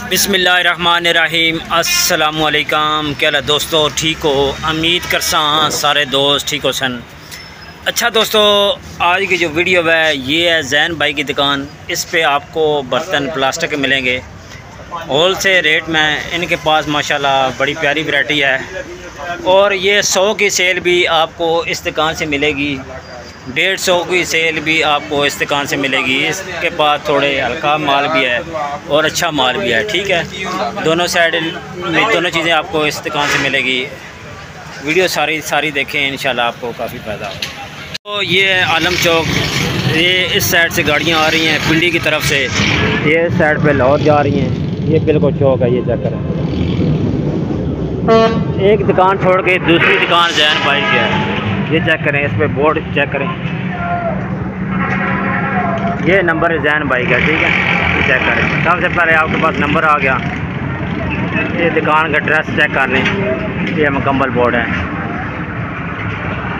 बिस्मिल्लाहिर्रहमानिर्रहीम। अस्सलामुअलैकुम। क्या हाल दोस्तों, ठीक हो? उम्मीद करसा सारे दोस्त ठीक हो सन। अच्छा दोस्तों, आज की जो वीडियो है ये है जैन भाई की दुकान। इस पे आपको बर्तन प्लास्टिक के मिलेंगे होल से रेट में। इनके पास माशाल्लाह बड़ी प्यारी वैरायटी है और ये 100 की सेल भी आपको इस दुकान से मिलेगी, 150 की सेल भी आपको इस दुकान से मिलेगी। इसके पास थोड़े हल्का माल भी है और अच्छा माल भी है, ठीक है। दोनों साइड में दोनों चीज़ें आपको इस दुकान से मिलेगी। वीडियो सारी देखें, इंशाल्लाह आपको काफ़ी फ़ायदा होगा। तो ये है आलम चौक। ये इस साइड से गाड़ियाँ आ रही हैं पिंडी की तरफ से, ये इस साइड पे लाहौर जा रही हैं। ये बिल्कुल चौक है, ये चेक करें। एक दुकान छोड़ के दूसरी दुकान जैन भाई की है, ये चेक करें। इस पे बोर्ड चेक करें, ये नंबर है जैन भाई का, ठीक है। ये चेक करें, सबसे पहले आपके पास नंबर आ गया। ये दुकान का एड्रेस चेक कर लें, ये मुकम्मल बोर्ड है।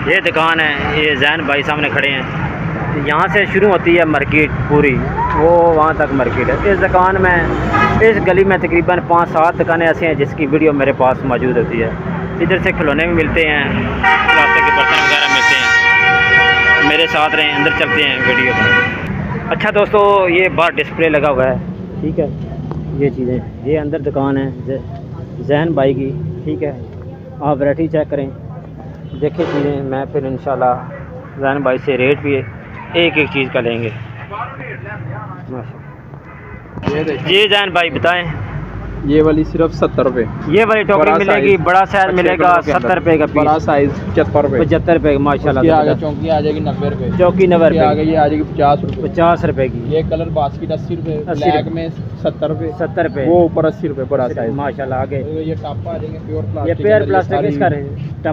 ये दुकान है, ये जैन भाई सामने खड़े हैं। यहाँ से शुरू होती है मार्केट पूरी, वो वहाँ तक मार्केट है। इस दुकान में, इस गली में तकरीबन 5-7 दुकानें ऐसी हैं जिसकी वीडियो मेरे पास मौजूद होती है। इधर से खिलौने भी मिलते हैं, प्लास्टिक के बर्तन वगैरह मिलते हैं। मेरे साथ रहें, अंदर चलते हैं वीडियो में। अच्छा दोस्तों, ये बाहर डिस्प्ले लगा हुआ है, ठीक है। ये चीज़ें, ये अंदर दुकान है जैन भाई की, ठीक है। आप वैरायटी चेक करें, देखिए चीज़ें। मैं फिर इंशाल्लाह जैन भाई से रेट भी एक एक चीज़ का लेंगे। जी जैन भाई बताएं। ये वाली सिर्फ 70 रुपये। ये वाली टोकरी मिलेगी, बड़ा साइज मिलेगा 70 रुपये का पीस, बड़ा साइज 75 रुपये। 75 रुपये माशाल्लाह। आगे चौकी आ जाएगी 90 रुपये, चौकी 90 रुपये। आगे ये आ जाएगी 50 रुपये। 50 रुपये की। ये कलर बास्केट 80 रुपये, ब्लैक में 70 रुपये, 70 रुपये। वो ऊपर 80 रुपये बड़ा साइज माशाल्लाह। आगे ये टप आ जाएंगे प्योर ये प्लास्टिक, पेयर प्लास्टिक इसका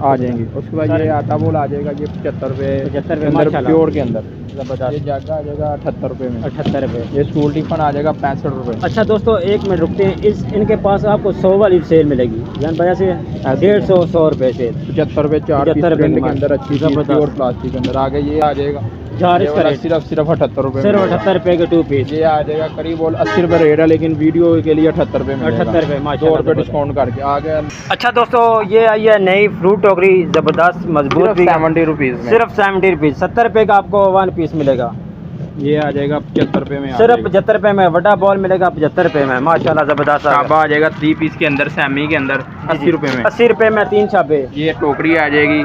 आ जाएंगे। उसके बाद ये आटा बोल आ जाएगा, ये 75 रुपये। 75 रुपये प्योर के अंदर ज़बरदस्त। ये जागा आ जाएगा 78 रुपये में। 78 रुपये। ये स्कूल टिफन आ जाएगा 65 रुपये। अच्छा दोस्तों, एक मिनट रुकते हैं। इनके पास आपको 100 वाली सेल मिलेगी जैन भैया से, 150-100 रुपये से 75 रुपये 4 पीस प्रिंट के अंदर अच्छी प्योर प्लास्टिक के अंदर। आगे ये आ जाएगा इसका रेट सिर्फ 78 रुपये, सिर्फ 78 रुपये के 2 पीस। ये आ जाएगा करीब 80 रुपये रेट है, लेकिन वीडियो के लिए 78 रुपये में। 78 रुपये 2 रुपये डिस्काउंट करके आ गया। अच्छा दोस्तों, ये आई है नई फ्रूट टोकरी, ज़बरदस्त मजबूत, 70 रुपीज़, सिर्फ 70 रुपीज़। 70 रुपये का आपको 1 पीस मिलेगा। ये आ जाएगा 75 रुपये में, सिर्फ 75 रुपये में। बड़ा बॉल मिलेगा 75 रुपये में, माशाल्लाह ज़बरदस्त। छाबा आ जाएगा 3 पीस के अंदर, सैमी के अंदर 80 रुपये में। 80 रुपये में 3 छापे। ये टोकरी आ जाएगी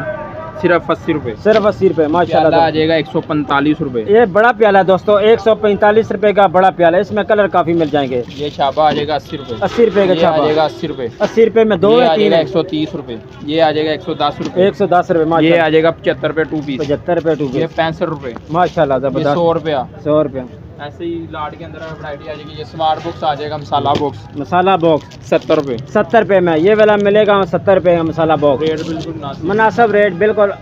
सिर्फ 80 रुपये, सिर्फ 80 रुपये माशाल्लाह। आ जाएगा 145 रुपये। ये बड़ा प्याला है दोस्तों, 145 रुपये का बड़ा प्याला है। इसमें कलर काफ़ी मिल जाएंगे। ये छापा आ जाएगा 80 रुपये। 80 रुपये का छापा आ जाएगा 80 रुपये। 80 रुपये में 2 या 3 130 रुपये। ये आ जाएगा 110 रुपये। 110 रुपये ये माशाल्लाह। आ जाएगा 75 रुपये 2 पीस। 75 रुपये 2 ये पीस 65 रुपये माशाल्लाह ज़बरदस्त। 100 रुपया। 100 रुपये। ऐसे ही लाट के अंदर वैरायटी आ जाएगी। ये स्मार्ट बॉक्स आ जाएगा, मसाला बॉक्स मसाला बॉक्स 70 रुपये। 70 रुपये में ये वाला मिलेगा। 70 रुपये का मसाला बॉक्स, रेट बिल्कुल मुनासिब रेट बिल्कुल।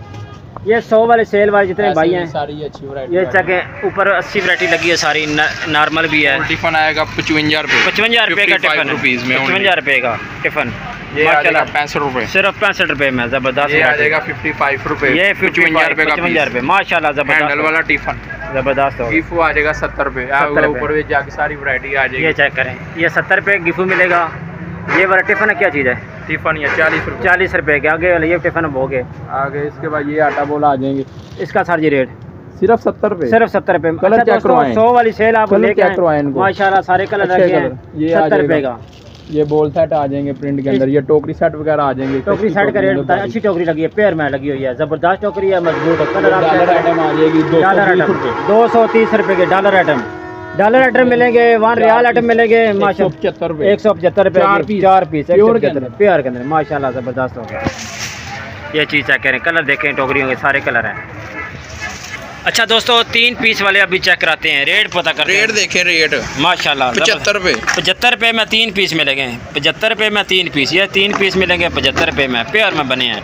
ये 100 वाले सेल वाले जितने भाई हैं, सारी अच्छी वैरायटी। ये चेक ऊपर 80 वैरायटी लगी है सारी, नॉर्मल भी है। टिफन आएगा 55 रुपये। 55 रुपये का टिफन, 55 रुपये का टिफन माशाल्लाह। 65 रुपये, सिर्फ 65 रुपये में ज़बरदस्त। ये आ जाएगा 55 रुपये। ये 55 रुपये का 55 रुपये माशाल्लाह ज़बरदस्त। हैंडल वाला टिफन ज़बरदस्त हो। गिफू आ जाएगा 70 रुपये। ऊपर भी जाके सारी वैरायटी आ जाएगी। ये चेक करें, ये 70 रुपये गिफू मिलेगा। ये वाला टिफन है, क्या चीज़ है? टिफन ये 40 रुपये। 40 रुपये के आगे वाला ये टिफन हो गए। आगे इसके बाद ये आटा बोला आ जाएंगे, इसका सर जी रेट सिर्फ 70 रुपये। सिर्फ 70 रुपये। कलर क्या करवाएं? 100 वाली सेल आप लेके आए माशाल्लाह, सारे कलर रखे हैं। ये 70 रुपये का। ये बॉल सेट आ जाएंगे प्रिंट के अंदर। ये टोकरी सेट वगैरह आ जाएंगे। टोकरी सेट का रेट बताएं। अच्छी टोकरी लगी है, पेयर में लगी हुई है, ज़बरदस्त टोकरी है, मजबूत है। कलर आइटम आ जाएगी 230 रुपये के डॉलर आइटम। डॉलर आइटम मिलेंगे, 1 रियाल आइटम मिलेंगे माशाल्लाह। 175 रुपये। 175 रुपये 4 पीस प्योर के अंदर माशाल्लाह ज़बरदस्त हो गया। ये चीज़ चेक करें, कलर देखें टोकरियों के सारे कलर हैं। अच्छा दोस्तों, 3 पीस वाले अभी चेक कराते हैं, रेट पता करते हैं। रेट देखें, रेट माशाल्लाह 75 रुपये। 75 रुपये में 3 पीस मिलेंगे। 75 रुपये में 3 पीस, ये 3 पीस मिलेंगे 75 रुपये में, पेयर में बने हैं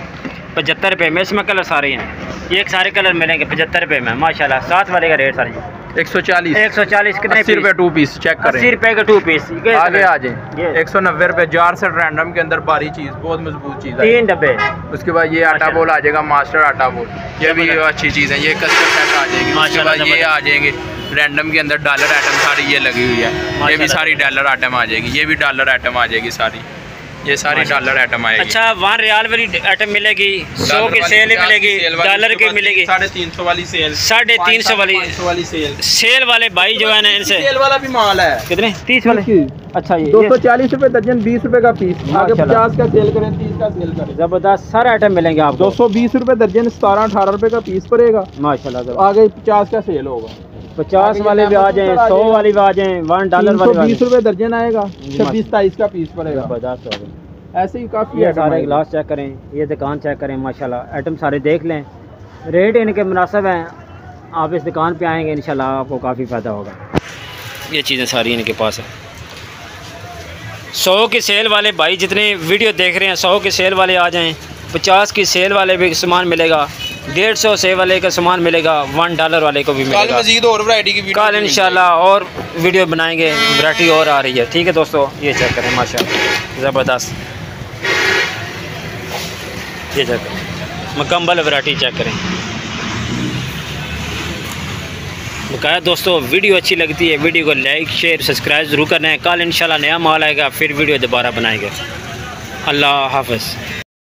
75 रुपये में। इसमें कलर सारे हैं, ये एक सारे कलर मिलेंगे 75 रुपये में माशाल्लाह। 7 वाले का रेट सर जी 140 कितने 80 रुपए 2 पीस चेक करें। 80 रुपए का 2 पीस। आगे आ जाए 190 रुपए जार सेट रैंडम के अंदर भारी चीज, बहुत मजबूत चीज है। 3 डब्बे। उसके बाद ये आटा बोल आ जाएगा, मास्टर आटा बोल, ये भी अच्छी चीज है। ये कस्टम सेट आ जाएगी। उसके बाद ये आ जाएंगे रैंडम के अंदर डॉलर आइटम सारी ये लगी हुई है। ये भी सारी डॉलर आइटम आ जाएगी। ये भी डॉलर आइटम आ जाएगी सारी, ये सारी डॉलर आइटम आएगी। अच्छा 1 रियाल वाली आइटम मिलेगी, 100 की सेल मिलेगी, डॉलर की मिलेगी, 350 वाली सेल, 350 वाली सेल वाले भाई जो है ना इनसे सेल वाला भी माल है। कितने 30 वाले। अच्छा ये 240 रुपए दर्जन, 20 रुपए का पीस। आगे 50 का सेल करें, 30 का सेल करें, जबरदस्त सारे आइटम मिलेंगे आपको। 220 रुपए दर्जन, 17-18 रुपए का पीस पड़ेगा माशाल्लाह। आगे 50 का सेल होगा। 50 वाले भी आ जाएं, 100 वाली भी आ जाएं, $1 वाले 20 रुपए दर्जन आएगा, 26-27 का पीस पड़ेगा। जबरदस्त। ऐसे ही काफ़ी ये सारे गिलास चेक करें, ये दुकान चेक करें, माशाल्लाह आइटम सारे देख लें, रेट इनके मुनासिब हैं। आप इस दुकान पे आएंगे इंशाल्लाह आपको काफ़ी फ़ायदा होगा। ये चीज़ें सारी इनके पास है। 100 की सेल वाले भाई जितने वीडियो देख रहे हैं, 100 की सेल वाले आ जाएं, 50 की सेल वाले भी सामान मिलेगा, 150 सेल वाले का सामान मिलेगा, $1 वाले को भी मिलेगा। मज़ीद और वैरायटी की कल इंशाल्लाह और वीडियो बनाएंगे, वैरायटी और आ रही है। ठीक है दोस्तों, ये चेक करें माशाल्लाह ज़बरदस्त। ये चेक करें, मुकम्मल वैरायटी चेक करें। बकाया दोस्तों वीडियो अच्छी लगती है, वीडियो को लाइक शेयर सब्सक्राइब ज़रूर करना है। कल इंशाल्लाह नया माल आएगा, फिर वीडियो दोबारा बनाएंगे। अल्लाह हाफ़िज़।